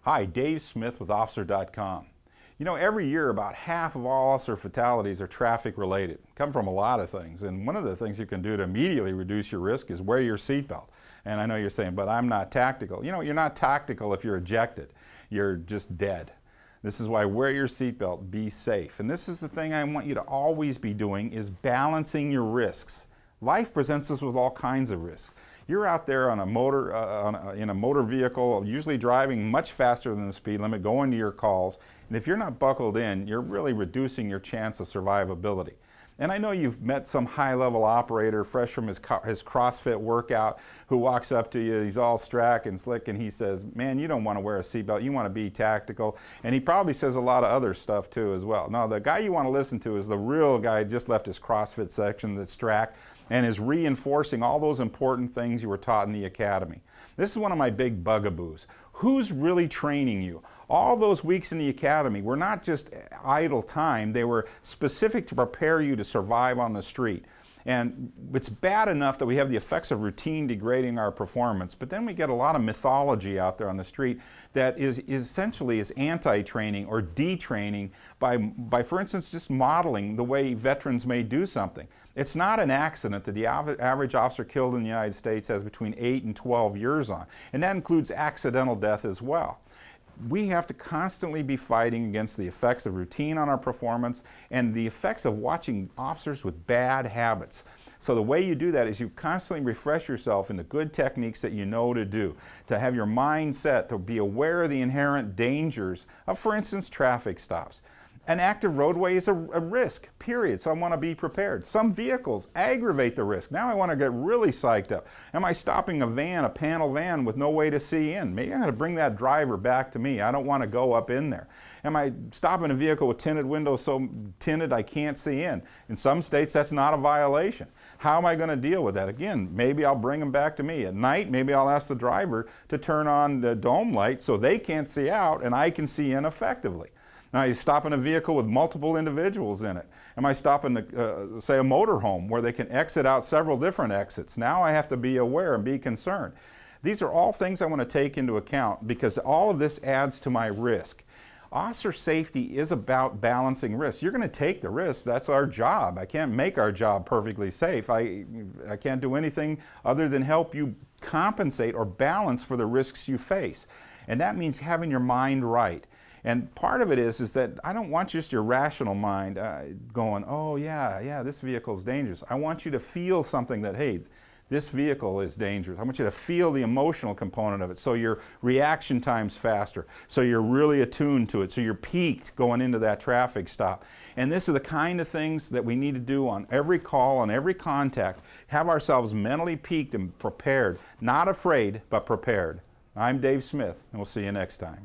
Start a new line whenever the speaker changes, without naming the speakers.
Hi, Dave Smith with Officer.com. You know, every year about half of all officer fatalities are traffic related. Come from a lot of things, and one of the things you can do to immediately reduce your risk is wear your seatbelt. And I know you're saying, but I'm not tactical. You know, you're not tactical if you're ejected. You're just dead. This is why wear your seatbelt, be safe. And this is the thing I want you to always be doing, is balancing your risks. Life presents us with all kinds of risks. You're out there on a motor, in a motor vehicle, usually driving much faster than the speed limit, going to your calls. And if you're not buckled in, you're really reducing your chance of survivability. And I know you've met some high-level operator fresh from his CrossFit workout who walks up to you, he's all strack and slick, and he says, man, you don't want to wear a seatbelt, you want to be tactical. And he probably says a lot of other stuff too as well. No, the guy you want to listen to is the real guy who just left his CrossFit section that's strack and is reinforcing all those important things you were taught in the academy. This is one of my big bugaboos. Who's really training you? All those weeks in the academy were not just idle time, they were specific to prepare you to survive on the street. And it's bad enough that we have the effects of routine degrading our performance, but then we get a lot of mythology out there on the street that is essentially anti-training or detraining by, for instance, just modeling the way veterans may do something. It's not an accident that the average officer killed in the United States has between 8 and 12 years on, and that includes accidental death as well. We have to constantly be fighting against the effects of routine on our performance and the effects of watching officers with bad habits. So the way you do that is you constantly refresh yourself in the good techniques that you know to do, to have your mind set, to be aware of the inherent dangers of, for instance, traffic stops. An active roadway is a risk, period, so I want to be prepared. Some vehicles aggravate the risk. Now I want to get really psyched up. Am I stopping a van, a panel van with no way to see in? Maybe I'm going to bring that driver back to me. I don't want to go up in there. Am I stopping a vehicle with tinted windows so tinted I can't see in? In some states that's not a violation. How am I going to deal with that? Again, maybe I'll bring them back to me. At night, maybe I'll ask the driver to turn on the dome light so they can't see out and I can see in effectively. Now, are you stopping a vehicle with multiple individuals in it? Am I stopping, say, a motorhome where they can exit out several different exits? Now I have to be aware and be concerned. These are all things I want to take into account because all of this adds to my risk. Officer safety is about balancing risks. You're going to take the risks. That's our job. I can't make our job perfectly safe. I can't do anything other than help you compensate or balance for the risks you face. And that means having your mind right. And part of it is that I don't want just your rational mind going, oh yeah, this vehicle is dangerous. I want you to feel something that, hey, this vehicle is dangerous. I want you to feel the emotional component of it so your reaction time's faster, so you're really attuned to it, so you're peaked going into that traffic stop. And this is the kind of things that we need to do on every call, on every contact, have ourselves mentally peaked and prepared, not afraid, but prepared. I'm Dave Smith, and we'll see you next time.